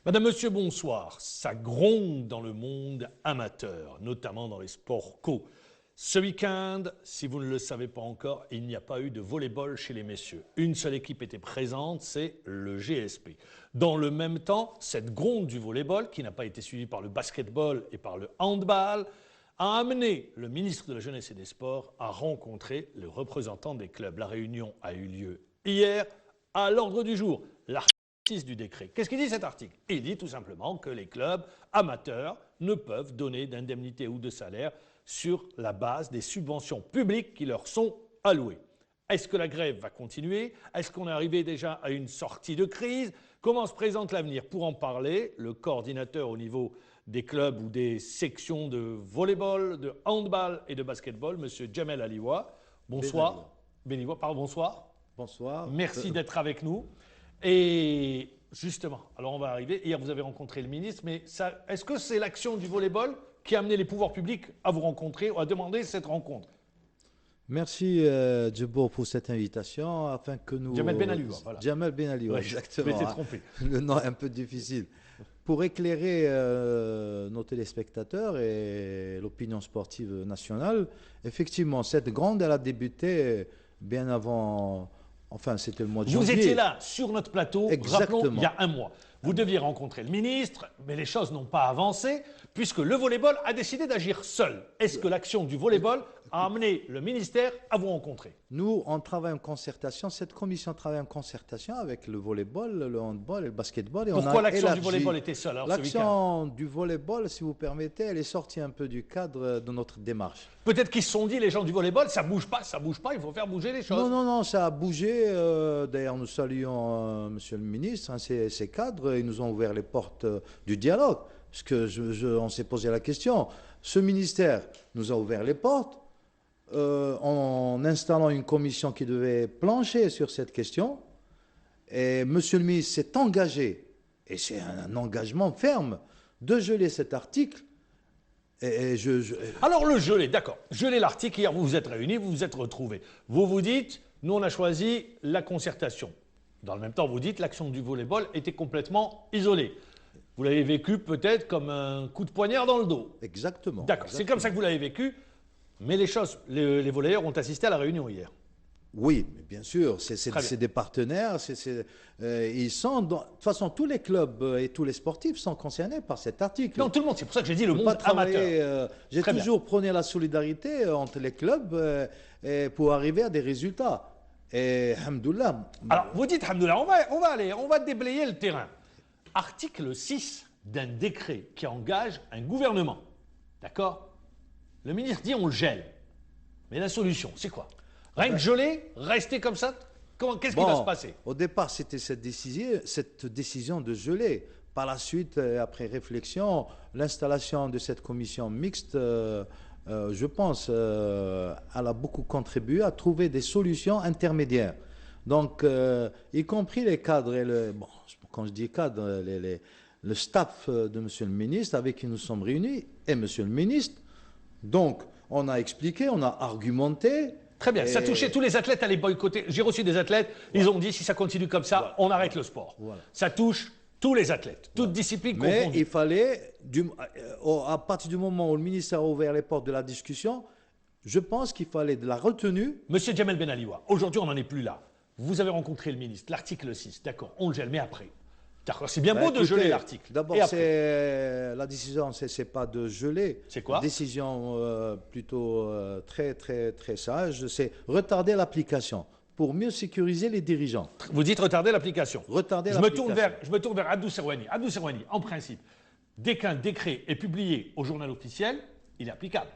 Madame, Monsieur, bonsoir. Ça gronde dans le monde amateur, notamment dans les sports co. Ce week-end, si vous ne le savez pas encore, il n'y a pas eu de volleyball chez les messieurs. Une seule équipe était présente, c'est le GSP. Dans le même temps, cette gronde du volleyball, qui n'a pas été suivie par le basketball et par le handball, a amené le ministre de la Jeunesse et des Sports à rencontrer le représentant des clubs. La réunion a eu lieu hier. À l'ordre du jour, l'article 6 du décret. Qu'est-ce qu'il dit cet article? Il dit tout simplement que les clubs amateurs ne peuvent donner d'indemnité ou de salaire sur la base des subventions publiques qui leur sont allouées. Est-ce que la grève va continuer? Est-ce qu'on est arrivé déjà à une sortie de crise? Comment se présente l'avenir? Pour en parler, le coordinateur au niveau des clubs ou des sections de volleyball, de handball et de basketball, M. Jamel Aliwa. Bonsoir. Beniwa, pardon, bonsoir. Bonsoir. Merci d'être avec nous. Et justement, alors on va arriver. Hier, vous avez rencontré le ministre, mais est-ce que c'est l'action du volleyball qui a amené les pouvoirs publics à vous rencontrer ou à demander cette rencontre? Merci Djibo pour cette invitation afin que nous... Jamel Benaliwa, voilà. Jamel Benaliwa, Ouais, exactement. je m'étais trompé. Le nom est un peu difficile. Pour éclairer nos téléspectateurs et l'opinion sportive nationale, effectivement, cette grande, elle a débuté bien avant... Enfin, c'était le mois de janvier. Vous étiez là, sur notre plateau, Exactement. rappelons, il y a un mois. Vous deviez rencontrer le ministre, mais les choses n'ont pas avancé, puisque le volleyball a décidé d'agir seul. Est-ce que l'action du volleyball a amené le ministère à vous rencontrer? Nous, on travaille en concertation, cette commission travaille en concertation avec le volleyball, le handball et le basketball. Et Pourquoi l'action du volleyball était seule alors ce week-end? L'action du volleyball, si vous permettez, elle est sortie un peu du cadre de notre démarche. Peut-être qu'ils se sont dit, les gens du volleyball, ça bouge pas, il faut faire bouger les choses. Non, ça a bougé. D'ailleurs, nous saluons Monsieur le ministre, ces cadres, ils nous ont ouvert les portes du dialogue. Parce que on s'est posé la question. Ce ministère nous a ouvert les portes. En installant une commission qui devait plancher sur cette question. Et Monsieur le ministre s'est engagé, et c'est un engagement ferme, de geler cet article. Alors le geler, d'accord. Geler l'article, hier vous vous êtes réunis, vous vous êtes retrouvés. Vous vous dites, nous on a choisi la concertation. Dans le même temps, vous dites, l'action du volleyball était complètement isolée. Vous l'avez vécu peut-être comme un coup de poignard dans le dos. Exactement. D'accord, c'est comme ça que vous l'avez vécu. Mais les volleyeurs ont assisté à la réunion hier. Oui, mais bien sûr, c'est des partenaires. Ils sont, de toute façon, tous les clubs et tous les sportifs sont concernés par cet article. Non, tout le monde, c'est pour ça que j'ai dit le monde amateur. J'ai toujours prôné la solidarité entre les clubs pour arriver à des résultats. Et hamdoullah. Alors, vous dites hamdoullah, on va déblayer le terrain. Article 6 d'un décret qui engage un gouvernement. D'accord? Le ministre dit on le gèle. Mais la solution, c'est quoi? Rien que geler, rester comme ça? Qu'est-ce qui va se passer? Au départ, c'était cette décision de geler. Par la suite, après réflexion, l'installation de cette commission mixte, je pense, elle a beaucoup contribué à trouver des solutions intermédiaires. Donc, y compris les cadres et quand je dis cadre, le staff de Monsieur le ministre avec qui nous sommes réunis et Monsieur le ministre. Donc, on a expliqué, on a argumenté. Très bien, ça touchait tous les athlètes à les boycotter. J'ai reçu des athlètes, ils ont dit si ça continue comme ça, on arrête le sport. Voilà. Ça touche tous les athlètes, toutes disciplines confondues. Mais il fallait, à partir du moment où le ministère a ouvert les portes de la discussion, je pense qu'il fallait de la retenue. Monsieur Jamel Benaliwa, aujourd'hui on n'en est plus là. Vous avez rencontré le ministre, l'article 6, d'accord, on le gèle, mais après. D'accord, c'est bien beau de geler l'article. D'abord, la décision, c'est pas de geler. C'est quoi? Décision plutôt très sage, c'est retarder l'application pour mieux sécuriser les dirigeants. Vous dites retarder l'application. Retarder l'application. Je me tourne vers Abdou Serwani. Abdou Serwani, en principe, dès qu'un décret est publié au journal officiel, il est applicable.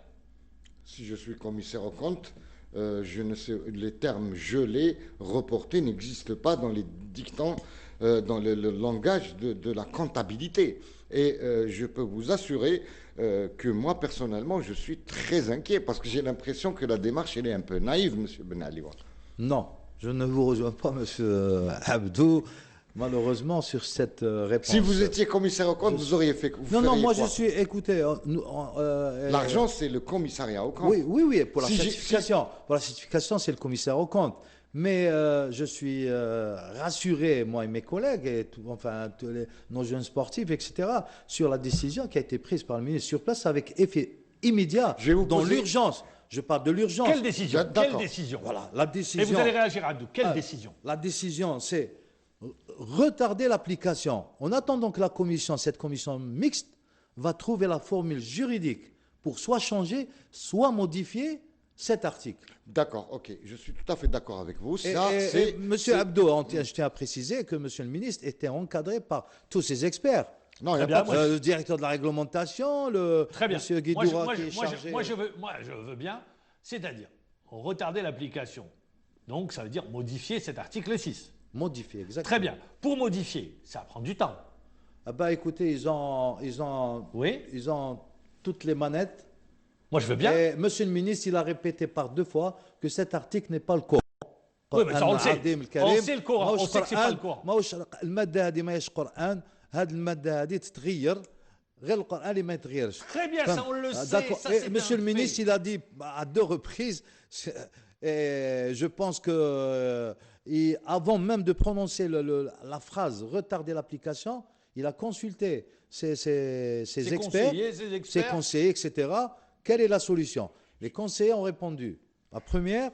Si je suis commissaire aux comptes, je ne sais, les termes gelés, reportés n'existent pas dans les dictants, dans le langage de la comptabilité. Et je peux vous assurer que moi, personnellement, je suis très inquiet parce que j'ai l'impression que la démarche, elle est un peu naïve, M. Benaliwa. Non, je ne vous rejoins pas, M. Abdou, malheureusement, sur cette réponse. Si vous étiez commissaire aux comptes, vous auriez fait quoi? Non, moi je suis, écoutez... L'argent, c'est le commissariat aux comptes. Oui, pour la certification. Pour la certification, c'est le commissaire aux comptes. Mais je suis rassuré, moi et mes collègues, et nos jeunes sportifs, etc., sur la décision qui a été prise par le ministre sur place avec effet immédiat, Je vais vous dans poser- l'urgence. Je parle de l'urgence. Quelle décision? D'accord. Quelle décision? Voilà, la décision. Et vous allez réagir à deux. Quelle décision? La décision, c'est retarder l'application. On attend donc la commission, cette commission mixte va trouver la formule juridique pour soit changer, soit modifier cet article. D'accord, ok, je suis tout à fait d'accord avec vous. Et Monsieur c'est- Abdo, je tiens à préciser que Monsieur le ministre était encadré par tous ses experts. Non, il n'y a Très bien, pas de- moi, Le directeur de la réglementation, Très bien. Monsieur Moi, je- Guédoura moi, qui je- est moi, je- chargé. moi, je veux bien, c'est-à-dire retarder l'application. Donc, ça veut dire modifier cet article 6. Modifier, exactement. Très bien. Pour modifier, ça va prendre du temps. Ah bah écoutez, ils ont Oui. toutes les manettes. Moi, je veux bien. Et Monsieur le ministre, il a répété par 2 fois que cet article n'est pas le Coran. Oui, mais ça, on le sait. العظيم الكريم. On sait le Coran. ماهوش On sait que c'est pas le قرآن. Coran. ماهوش المادة هذه ماهيش قرآن. هذه المادة هذه تتغير غير القرآن اللي ما يتغيرش. Très bien, ça, on le sait. D'accord. Ça, Et c'est Monsieur un le fait. ministre, il a dit à 2 reprises, et je pense que avant même de prononcer la phrase retarder l'application, il a consulté ses Ses experts, conseillers, ses ses experts. conseillers, etc. Quelle est la solution? Les conseillers ont répondu. La première,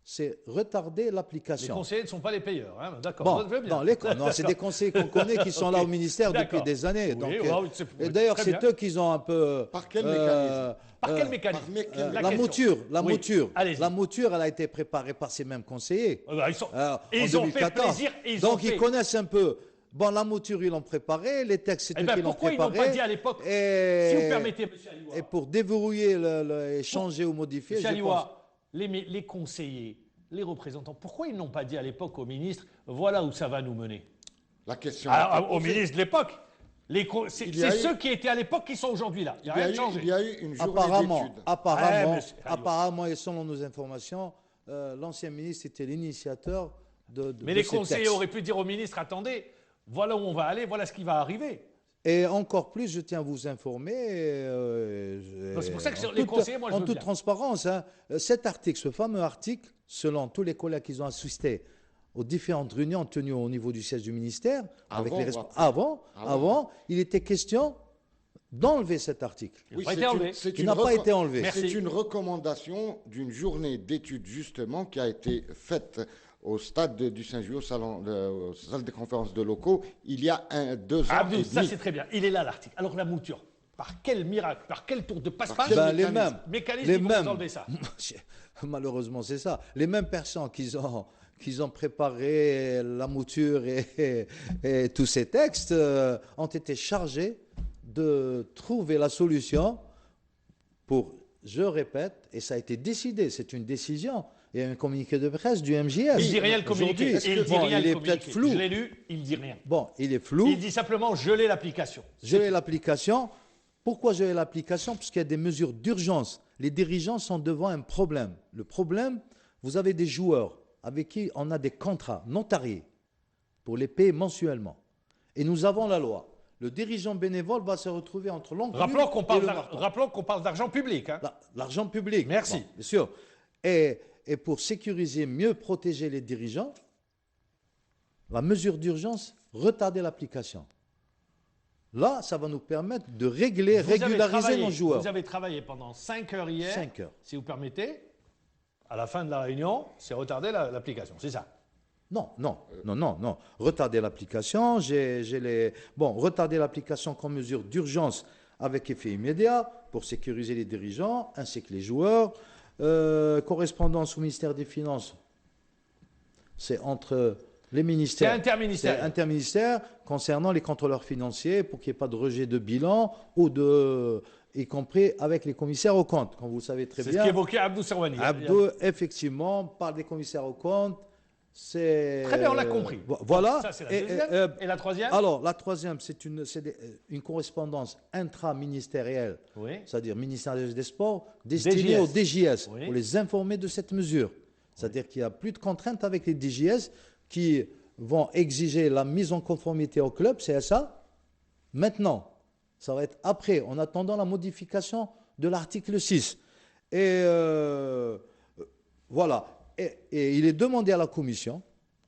c'est retarder Les l'application. conseillers ne sont pas les payeurs. Hein. D'accord. Bon, je veux bien. non, non, c'est des conseillers qu'on connaît qui sont là au ministère depuis D'accord. des années. Oui, Donc, ouais, et d'ailleurs, très c'est bien. eux qui ont un peu. Par quel mécanisme? Par quel mécanisme? La La question. mouture, Oui, allez-y. la mouture, elle a été préparée par ces mêmes conseillers. Ils sont- en ils ont fait 2014. plaisir. Et Donc ils ils connaissent un peu. Bon, la mouture, ils l'ont préparée, les textes, c'est Eh eux ben, qui l'ont pourquoi ils préparé. n'ont pas dit à l'époque, Et, si vous permettez, monsieur Alioua, et pour déverrouiller, et changer ou modifier, monsieur je pense. Alioua, les conseillers, les représentants, pourquoi ils n'ont pas dit à l'époque au ministre, voilà où ça va nous mener? La question. Alors, au ministre de l'époque. C'est Il y a eu- ceux qui étaient à l'époque qui sont aujourd'hui là. Il n'y a rien changé. il y a eu une journée Apparemment, d'études. Ouais, monsieur Alioua. apparemment, et selon nos informations, l'ancien ministre était l'initiateur Mais de les ces conseillers textes. auraient pu dire au ministre, attendez, voilà où on va aller, voilà ce qui va arriver. Et encore plus, je tiens à vous informer. Non, c'est pour ça que en les toute- conseillers, moi, je en veux toute bien. transparence, hein, cet article, ce fameux article, selon tous les collègues qui ont assisté aux différentes réunions tenues au niveau du siège du ministère, avec Avant les ou responsables. après? Avant, il était question d'enlever cet article. Il n'a pas été enlevé. c'est Qui une n'a pas reco- été enlevé. Merci. C'est une recommandation d'une journée d'études justement qui a été faite au stade du Saint-Jules, au salle des conférences de locaux, il y a 2 ans Abdou, et ça demi. c'est très bien. Il est là l'article. Alors la mouture, par quel miracle, par quel tour de passe-passe, quel Ben, les mécanisme. mêmes. mécanisme, les ils vont mêmes. vous enlever ça? Malheureusement, c'est ça. Les mêmes personnes qui ont préparé la mouture et tous ces textes ont été chargés de trouver la solution pour, je répète, et ça a été décidé, c'est une décision. Il y a un communiqué de presse du MJS. Il dit rien le communiqué. Aujourd'hui. Il dit Bon, rien il le est communiqué. peut-être flou. Je l'ai lu, il dit rien. Bon, il est flou. Il dit simplement geler l'application. Geler l'application. Pourquoi geler l'application? Parce qu'il y a des mesures d'urgence. Les dirigeants sont devant un problème. Le problème, vous avez des joueurs avec qui on a des contrats notariés pour les payer mensuellement. Et nous avons la loi. Le dirigeant bénévole va se retrouver entre l'enclume Rappelons qu'on et parle le d'ar- marteau. rappelons qu'on parle d'argent public. Hein. L'argent public. Merci. Bon, bien sûr. Et pour sécuriser, mieux protéger les dirigeants, la mesure d'urgence, retarder l'application. Là, ça va nous permettre de régler, Vous avez régulariser travaillé- nos joueurs. Vous avez travaillé pendant 5 heures hier. 5 heures. Si vous permettez, à la fin de la réunion, c'est retarder l'application. C'est ça. Non. Retarder l'application, retarder l'application comme mesure d'urgence avec effet immédiat pour sécuriser les dirigeants ainsi que les joueurs. Correspondance au ministère des Finances, c'est entre les ministères. C'est interministériel. C'est interministériel concernant les contrôleurs financiers pour qu'il n'y ait pas de rejet de bilan y compris avec les commissaires aux comptes, comme vous le savez très C'est bien. ce qu'évoquait Abdou Serwani. Abdou, effectivement, parle des commissaires aux comptes. Très bien, on l'a compris. Voilà. Ça, c'est la Et, deuxième. Et la troisième? alors, la troisième, c'est une correspondance intra-ministérielle, Oui. c'est-à-dire ministère des Sports, destinée aux DJS, Oui. pour les informer de cette mesure. C'est-à-dire qu'il n'y a plus de contraintes avec les DJS qui vont exiger la mise en conformité au club, c'est ça. Maintenant, ça va être après, en attendant la modification de l'article 6. Et voilà. Et il est demandé à la commission,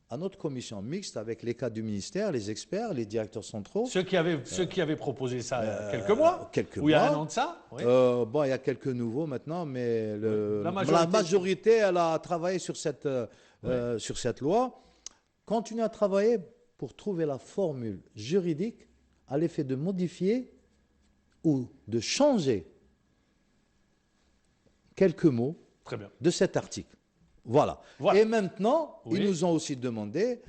à notre commission mixte, avec les cadres du ministère, les experts, les directeurs centraux. Ceux qui avaient proposé ça il y a quelques mois. Il y a un an de ça. Oui. Bon, il y a quelques nouveaux maintenant, mais la majorité, elle a travaillé sur cette loi. Continue à travailler pour trouver la formule juridique à l'effet de modifier ou de changer quelques mots de cet article. Voilà. Et maintenant, ils nous ont aussi demandé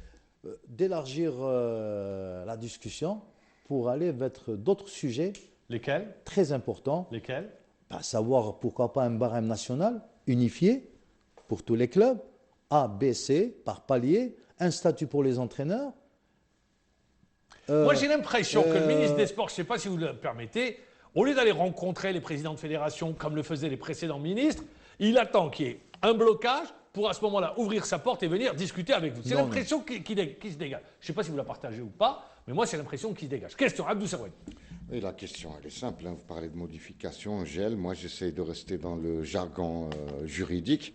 d'élargir la discussion pour aller vers d'autres sujets. Lesquels? Très importants. Lesquels? À savoir, pourquoi pas un barème national unifié pour tous les clubs, A, B, C, par palier, un statut pour les entraîneurs. Moi, j'ai l'impression que le ministre des Sports, je ne sais pas si vous le permettez, au lieu d'aller rencontrer les présidents de fédération comme le faisaient les précédents ministres, il attend qu'il y ait un blocage pour à ce moment-là ouvrir sa porte et venir discuter avec vous. C'est l'impression qui se dégage. Je ne sais pas si vous la partagez ou pas, mais moi, c'est l'impression qui se dégage. Question, Abdou Saoued. Oui, la question, elle est simple. Vous parlez de modification, gel. Moi, j'essaie de rester dans le jargon juridique.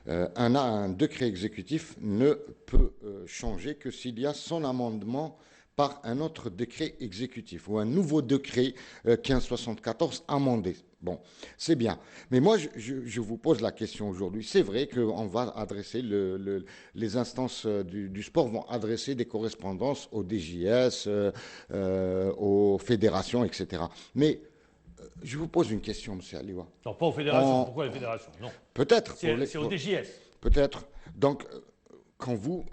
Un décret exécutif ne peut changer que s'il y a son amendement par un autre décret exécutif ou un nouveau décret 1574 amendé. Bon, c'est bien. Mais moi, je vous pose la question aujourd'hui. C'est vrai qu'on va adresser, les instances du sport vont adresser des correspondances aux DJS, aux fédérations, etc. Mais je vous pose une question, M. Aliwa. Non, pas aux fédérations. Pourquoi les fédérations? Non. Peut-être. C'est aux DJS. Peut-être. Donc, quand vous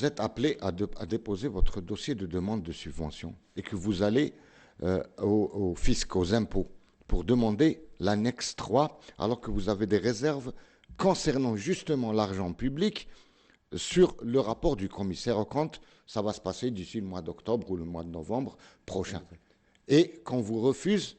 êtes appelé à déposer votre dossier de demande de subvention et que vous allez au fisc, aux impôts, pour demander l'annexe 3, alors que vous avez des réserves concernant justement l'argent public sur le rapport du commissaire aux comptes, ça va se passer d'ici le mois d'octobre ou le mois de novembre prochain. Et qu'on vous refuse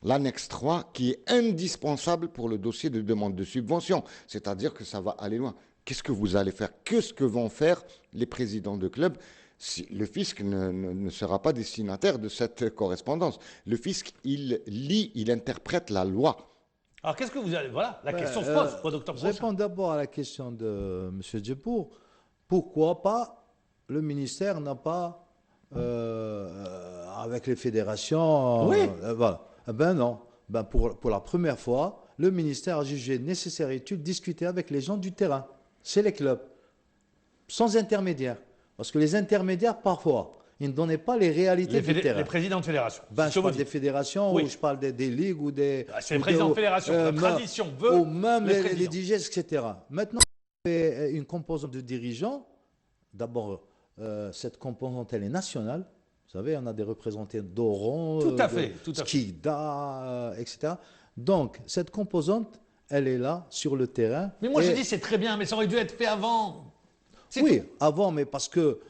l'annexe 3 qui est indispensable pour le dossier de demande de subvention, c'est-à-dire que ça va aller loin. Qu'est-ce que vous allez faire? Qu'est-ce que vont faire les présidents de clubs si le fisc ne sera pas destinataire de cette correspondance? Le fisc, il lit, il interprète la loi. Alors qu'est-ce que vous allez... Voilà, la question se pose au d'octobre prochain. Je réponds d'abord à la question de M. Djepour. Pourquoi pas le ministère n'a pas, avec les fédérations... Oui. Voilà. Ben non. Ben pour la première fois, le ministère a jugé nécessaire et utile de discuter avec les gens du terrain. C'est les clubs. Sans intermédiaire. Parce que les intermédiaires, parfois, ils ne donnaient pas les réalités du terrain. Les présidents de fédération. Ben, je parle des fédérations, ou je parle des ligues, ou des... C'est les présidents de fédération. La tradition veut... Ou même les DJs, etc. Maintenant, on fait une composante de dirigeants. D'abord, cette composante, elle est nationale. Vous savez, on a des représentants d'Oron, Skida, etc. Donc, cette composante, elle est là, sur le terrain. Mais moi, je dis, c'est très bien, mais ça aurait dû être fait avant. Oui, avant, mais parce que...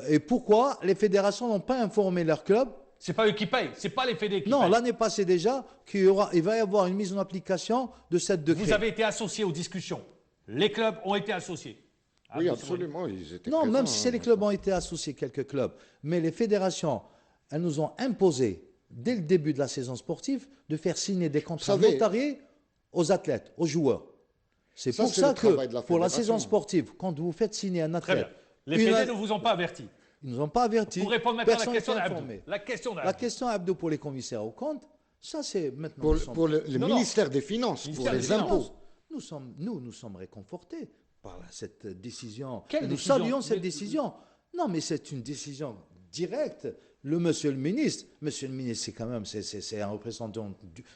et pourquoi les fédérations n'ont pas informé leurs clubs? C'est pas eux qui payent, c'est pas les fédés qui payent. Non, l'année passée déjà, il va y avoir une mise en application de cette décret. Vous avez été associés aux discussions. Les clubs ont été associés. Oui, absolument, ils étaient non, présents, même si les clubs ont été associés, quelques clubs, mais les fédérations, elles nous ont imposé, dès le début de la saison sportive, de faire signer des contrats notariés aux athlètes, aux joueurs. C'est pour ça que, pour la saison sportive, quand vous faites signer un athlète... Les fédés ne vous ont pas averti. Ils ne nous ont pas avertis. Pour répondre maintenant à la question d'Abdou. La question d'Abdou pour les commissaires aux comptes, ça c'est maintenant... Pour le ministère des Finances, pour les impôts. Nous sommes réconfortés par cette décision. Nous saluons cette décision. Non, mais c'est une décision directe. Monsieur le ministre, c'est quand même, c'est un représentant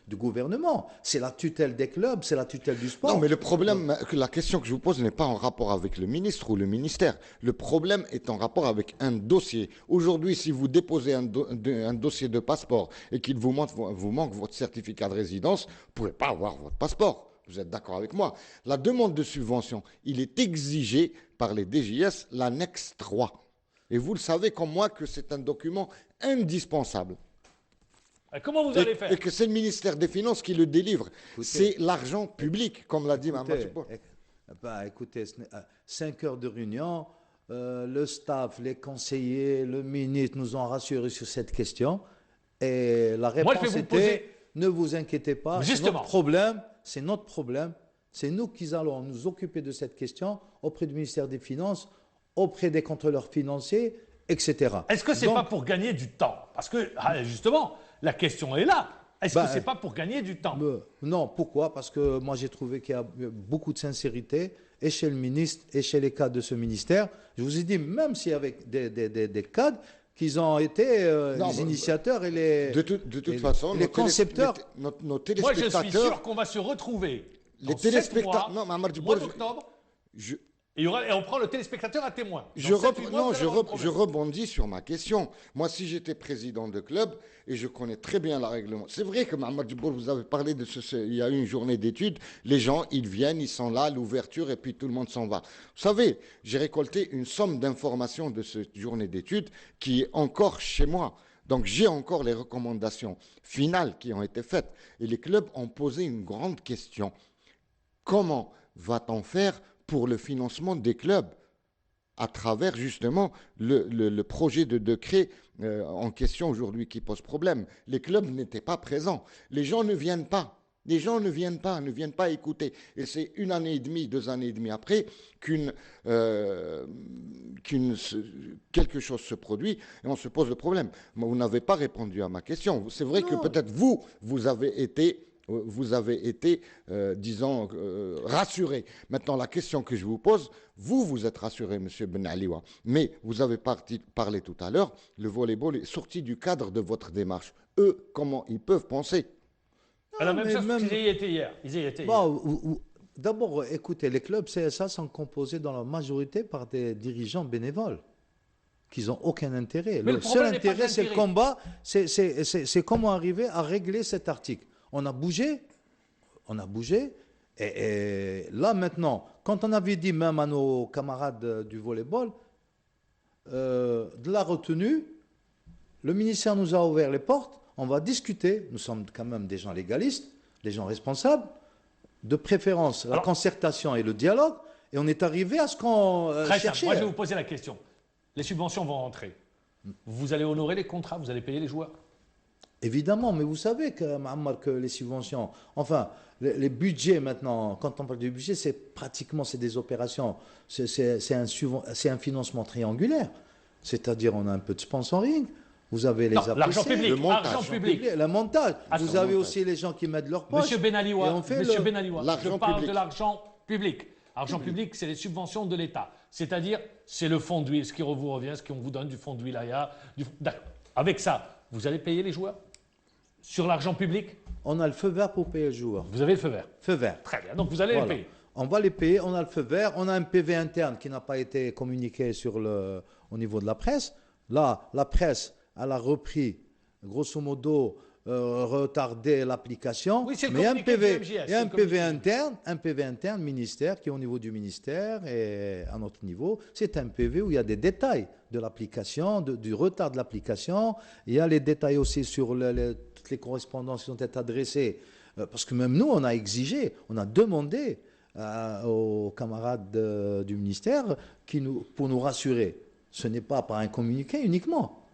du gouvernement. C'est la tutelle des clubs, c'est la tutelle du sport. Non, mais le problème, la question que je vous pose n'est pas en rapport avec le ministre ou le ministère. Le problème est en rapport avec un dossier. Aujourd'hui, si vous déposez un dossier de passeport et qu'il vous manque votre certificat de résidence, vous ne pouvez pas avoir votre passeport. Vous êtes d'accord avec moi? La demande de subvention, il est exigé par les DJS, l'annexe 3. Et vous le savez comme moi que c'est un document indispensable. Et comment vous allez faire? Et que c'est le ministère des Finances qui le délivre. C'est l'argent public, comme l'a dit Mme Djepour. Écoutez, 5 heures de réunion, le staff, les conseillers, le ministre nous ont rassurés sur cette question. Et la réponse était, ne vous inquiétez pas, c'est notre problème, C'est nous qui allons nous occuper de cette question auprès du ministère des Finances, auprès des contrôleurs financiers, etc. Est-ce que c'est pas pour gagner du temps? Parce que, justement, la question est là. Est-ce que c'est pas pour gagner du temps? Non, pourquoi? Parce que moi, j'ai trouvé qu'il y a beaucoup de sincérité, et chez le ministre, et chez les cadres de ce ministère. Je vous ai dit, même s'il y avait des cadres, qu'ils ont été les initiateurs et les, de toute façon, les concepteurs. Nos téléspectateurs... Moi, je suis sûr qu'on va se retrouver Les téléspectateurs... Non, mais au mois d'octobre, et on prend le téléspectateur à témoin. Je rebondis sur ma question. Moi, si j'étais président de club, et je connais très bien la règlement, c'est vrai que Mohamed Djibour, vous avez parlé de il y a eu une journée d'études, les gens, ils viennent, ils sont là, l'ouverture, et puis tout le monde s'en va. Vous savez, j'ai récolté une somme d'informations de cette journée d'études qui est encore chez moi. Donc j'ai encore les recommandations finales qui ont été faites. Et les clubs ont posé une grande question. Comment va-t-on faire pour le financement des clubs à travers justement le projet de décret en question aujourd'hui qui pose problème? Les clubs n'étaient pas présents. Les gens ne viennent pas. Les gens ne viennent pas écouter. Et c'est 1 année et demie, 2 années et demie après quelque chose se produit et on se pose le problème. Moi, vous n'avez pas répondu à ma question. C'est vrai que peut-être vous avez été disons, rassuré. Maintenant, la question que je vous pose, vous êtes rassuré, M. Ben Aliwa, mais vous avez parlé tout à l'heure, le volleyball est sorti du cadre de votre démarche. Eux, comment ils peuvent penser? La même chose qu'ils y étaient hier. D'abord, écoutez, les clubs CSA sont composés dans la majorité par des dirigeants bénévoles qui n'ont aucun intérêt. Le seul intérêt, c'est le combat, c'est comment arriver à régler cet article. On a bougé, et là maintenant, quand on avait dit même à nos camarades du volleyball, de la retenue, le ministère nous a ouvert les portes, on va discuter, nous sommes quand même des gens légalistes, des gens responsables, de préférence la concertation et le dialogue, et on est arrivé à ce qu'on cherchait. Moi je vais vous poser la question, les subventions vont rentrer, vous allez honorer les contrats, vous allez payer les joueurs? Évidemment, mais vous savez que les subventions, enfin, les budgets maintenant, quand on parle du budget, c'est des opérations, c'est un financement triangulaire. C'est-à-dire, on a un peu de sponsoring, vous avez les APC, l'argent public, le montage. Vous avez aussi les gens qui mettent leur poche. Monsieur Ben Aliwa, je parle de l'argent public. L'argent public, c'est les subventions de l'État. C'est-à-dire, c'est le fonds d'huile, ce qui vous revient, ce qu'on vous donne du fonds d'huile. Avec ça, vous allez payer les joueurs sur l'argent public? On a le feu vert pour payer les joueurs. Vous avez le feu vert? Feu vert. Très bien, donc vous allez les payer. On va les payer, on a le feu vert, on a un PV interne qui n'a pas été communiqué au niveau de la presse. Là, la presse, elle a repris, grosso modo, retardé l'application. Oui, c'est le mais un PV interne, ministère, qui est au niveau du ministère et à notre niveau, c'est un PV où il y a des détails de l'application, du retard de l'application. Il y a les détails aussi sur toutes les correspondances qui ont été adressées. Parce que même nous, on a exigé, on a demandé aux camarades du ministère pour nous rassurer. Ce n'est pas par un communiqué uniquement.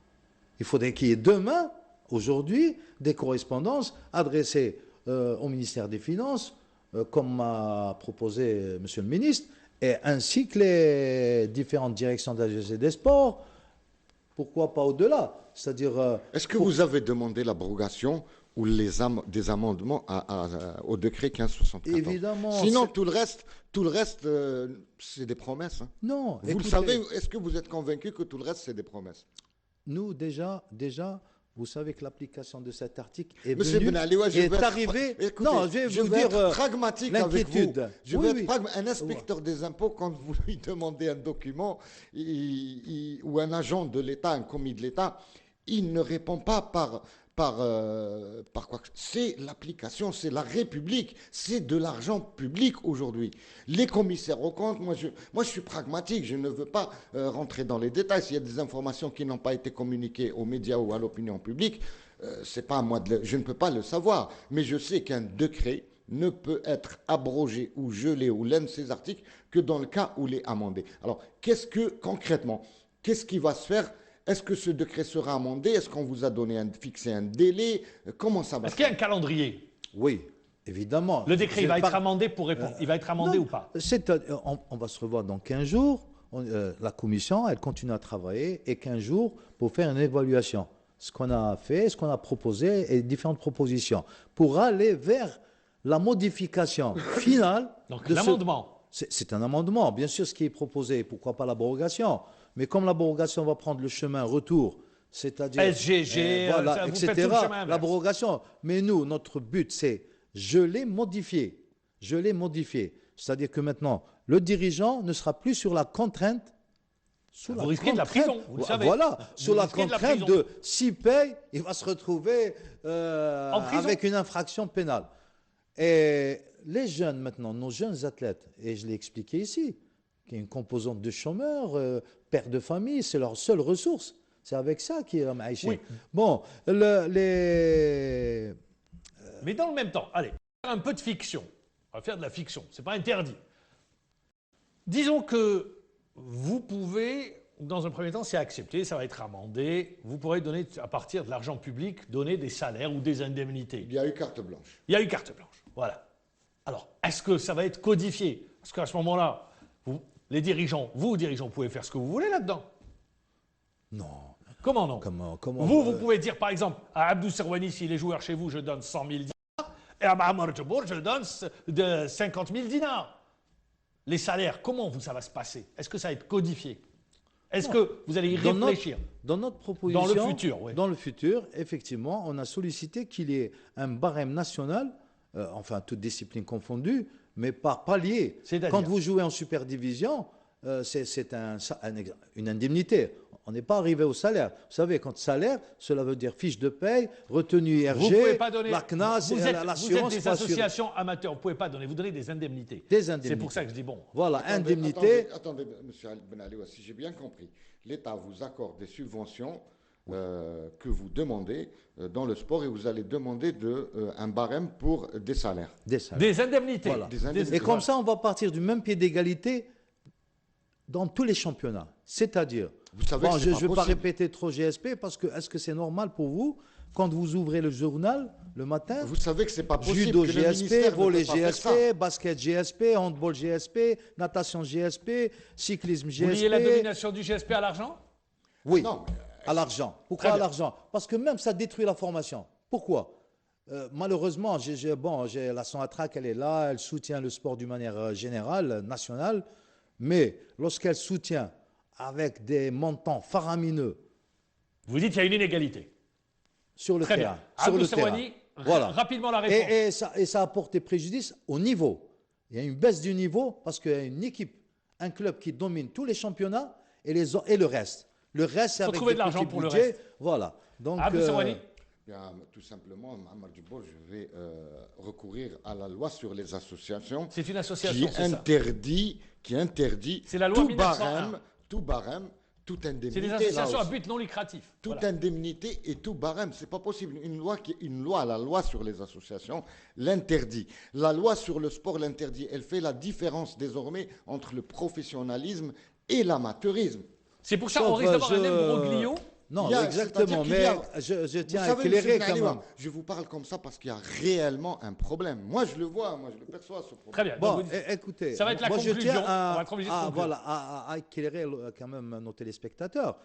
Il faudrait qu'il y ait demain, aujourd'hui, des correspondances adressées au ministère des Finances, comme m'a proposé Monsieur le ministre, et ainsi que les différentes directions de la GC des sports. Pourquoi pas au-delà? C'est-à-dire. Est-ce que vous avez demandé l'abrogation ou des amendements au décret 1574? Évidemment. Sinon, tout le reste, c'est des promesses. Hein. Non. Vous le savez, est-ce que vous êtes convaincu que tout le reste, c'est des promesses? Nous, déjà, vous savez que l'application de cet article est Monsieur Ben Aliwa, arrivée. Non, je vais vous dire pragmatique avec vous. Je vais être un inspecteur Ouais. des impôts, quand vous lui demandez un document ou un agent de l'État, un commis de l'État, il ne répond pas par quoi. C'est l'application, c'est la République, c'est de l'argent public aujourd'hui. Les commissaires aux comptes, moi je suis pragmatique, je ne veux pas rentrer dans les détails. S'il y a des informations qui n'ont pas été communiquées aux médias ou à l'opinion publique, c'est pas à moi je ne peux pas le savoir. Mais je sais qu'un décret ne peut être abrogé ou gelé ou l'un de ces articles que dans le cas où il est amendé. Alors, concrètement, qu'est-ce qui va se faire? Est-ce que ce décret sera amendé? Est-ce qu'on vous a fixé un délai? Comment ça va? Est-ce qu'il y a un calendrier? Oui. Évidemment. Le décret, il va être amendé pour répondre. Il va être amendé ou pas? On va se revoir dans 15 jours. La commission, elle continue à travailler et 15 jours pour faire une évaluation. Ce qu'on a fait, ce qu'on a proposé et différentes propositions pour aller vers la modification finale. Donc l'amendement. C'est un amendement, bien sûr, ce qui est proposé. Pourquoi pas l'abrogation? Mais comme l'abrogation va prendre le chemin retour, c'est-à-dire SGG, voilà, vous faites etc. tout le chemin inverse. L'abrogation. Mais nous, notre but, c'est je l'ai modifié. Je l'ai modifié. C'est-à-dire que maintenant, le dirigeant ne sera plus sur la contrainte. Vous risquez de la prison, vous le savez. Voilà, sur la risquez de la contrainte prison. de s'il paye, il va se retrouver En prison. avec une infraction pénale. Et les jeunes maintenant, nos jeunes athlètes, et je l'ai expliqué ici, qui est une composante de chômeurs, père de famille, c'est leur seule ressource. C'est avec ça qu'ils est maïché. Oui. Bon, Mais dans le même temps, allez, un peu de fiction. On va faire de la fiction, c'est pas interdit. Disons que vous pouvez, dans un premier temps, c'est accepté, ça va être amendé, vous pourrez donner, à partir de l'argent public, donner des salaires ou des indemnités. Il y a eu carte blanche. Il y a eu carte blanche, voilà. Alors, est-ce que ça va être codifié? Parce qu'à ce moment-là, les dirigeants, vous pouvez faire ce que vous voulez là-dedans. non. Comment non? Comment, Vous pouvez dire, par exemple, à Abdou Serwani, s'il est joueur chez vous, je donne 100 000 dinars, et à Mahamar Djabour, je donne de 50 000 dinars. Les salaires, comment ça va se passer? Est-ce que ça va être codifié? Est-ce que vous allez y réfléchir? Dans notre proposition, Dans le futur, oui. Dans le futur, effectivement, on a sollicité qu'il y ait un barème national, enfin, toutes disciplines confondues, mais par palier. C'est-à-dire Quand vous jouez en super division, c'est une indemnité. On n'est pas arrivé au salaire. Vous savez, quand salaire, cela veut dire fiche de paye, retenue IRG, Vous pouvez pas donner. la CNAS, Vous êtes l'assurance. des associations amateurs. Vous ne pouvez pas donner. Vous donnez des indemnités. Des indemnités. C'est pour ça que je dis bon. Voilà, indemnité. Attendez, monsieur Ben Ali, si j'ai bien compris, l'État vous accorde des subventions que vous demandez dans le sport et vous allez demander un barème pour des salaires. Des salaires. Des indemnités. Voilà. Des indemnités. Et comme ça, on va partir du même pied d'égalité dans tous les championnats. C'est-à-dire, Vous savez bon, que je c'est ne pas veux pas possible. répéter trop GSP parce que est-ce que c'est normal pour vous, quand vous ouvrez le journal le matin, Vous savez que c'est pas possible. judo que le GSP, ministère ne volley peut pas faire ça. GSP, basket GSP, handball GSP, natation GSP, cyclisme Vous GSP. liez la domination du GSP à l'argent? Oui, Non, à l'argent. Très Pourquoi à bien. l'argent? Parce que même ça détruit la formation. Pourquoi? Malheureusement, la Sonatrach, elle est là, elle soutient le sport d'une manière générale, nationale, mais lorsqu'elle soutient avec des montants faramineux Vous dites qu'il y a une inégalité. sur le Très terrain. bien. Sur Abdou le terrain. Serwani, Voilà. rapidement la réponse. Et ça a porté préjudice au niveau. Il y a une baisse du niveau parce qu'il y a une équipe, un club qui domine tous les championnats et le reste. Le reste, c'est Faut avec trouver des de l'argent petits pour le budgets. reste. Voilà. Donc, Abdou Serwani, Bien, tout simplement, Mohamed Djibour, je vais recourir à la loi sur les associations c'est une qui association, c'est ça. interdit C'est la loi tout 1901. barème, toute indemnité. C'est des là associations à aussi. but non lucratif. Toute Voilà. indemnité et tout barème, c'est pas possible. La loi sur les associations l'interdit. La loi sur le sport l'interdit. Elle fait la différence désormais entre le professionnalisme et l'amateurisme. C'est pour ça Sauf, qu'on risque d'avoir un je- imbroglio. non, Il y a- exactement. c'est-à-dire Mais qu'il y a- je Vous tiens à savez, éclairer monsieur quand Benaliwa, même. je vous parle comme ça parce qu'il y a réellement un problème. Moi, je le vois, moi, je le perçois, ce problème. Très bien. Bon, Donc, vous dites- écoutez, ça va être la moi, je conclusion. tiens On va être obligé de conclure. voilà, à éclairer quand même nos téléspectateurs.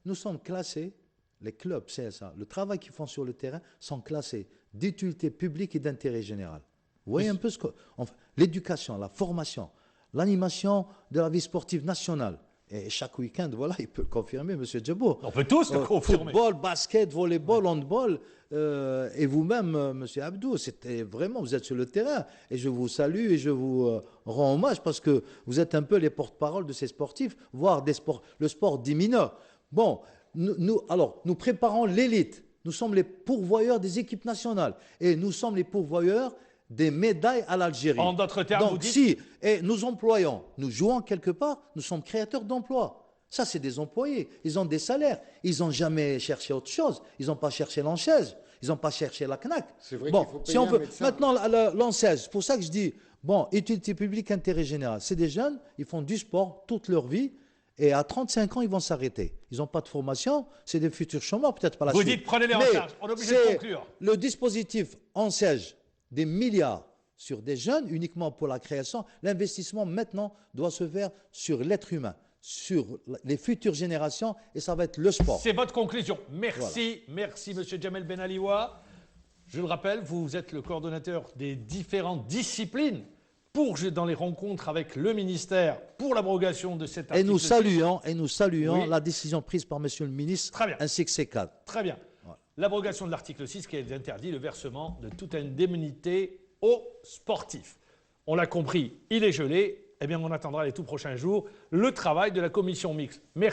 Nous sommes classés, les clubs CSA, le travail qu'ils font sur le terrain sont classés d'utilité publique et d'intérêt général. Vous voyez un peu ce que... Enfin, l'éducation, la formation, l'animation de la vie sportive nationale. Et chaque week-end, voilà, il peut le confirmer, M. Djabo. On peut tous le confirmer. Football, basket, volleyball, handball, et vous-même, M. Abdou, c'était vraiment, vous êtes sur le terrain. Et je vous salue et je vous rends hommage parce que vous êtes un peu les porte-parole de ces sportifs, voire le sport dit mineur. Bon, nous préparons l'élite. Nous sommes les pourvoyeurs des équipes nationales. Et nous sommes les pourvoyeurs des médailles à l'Algérie. En d'autres termes, vous Donc, dites- et nous employons, nous jouons quelque part, nous sommes créateurs d'emplois. Ça, c'est des employés. Ils ont des salaires. Ils n'ont jamais cherché autre chose. Ils n'ont pas cherché l'ANSES. Ils n'ont pas cherché la CNAC. C'est vrai Bon, qu'il faut si payer on un veut. médecin. Maintenant, l'ANSES, c'est pour ça que je dis, bon, utilité publique, intérêt général. C'est des jeunes, ils font du sport toute leur vie Et à 35 ans, ils vont s'arrêter. Ils n'ont pas de formation, c'est des futurs chômeurs, peut-être par la Vous suite. dites prenez-les en Mais charge. On est obligé de c'est conclure. le dispositif enseigne des milliards sur des jeunes uniquement pour la création. L'investissement maintenant doit se faire sur l'être humain, sur les futures générations, et ça va être le sport. C'est votre conclusion. Merci, merci Monsieur Djamel Ben Aliwa. Je le rappelle, vous êtes le coordonnateur des différentes disciplines dans les rencontres avec le ministère pour l'abrogation de cet article. Et nous saluons Oui. la décision prise par Monsieur le ministre, Très bien. ainsi que ses cadres. Très bien. L'abrogation de l'article 6 qui interdit le versement de toute indemnité aux sportifs. On l'a compris, il est gelé. Eh bien, on attendra les tout prochains jours le travail de la commission mixte. Merci.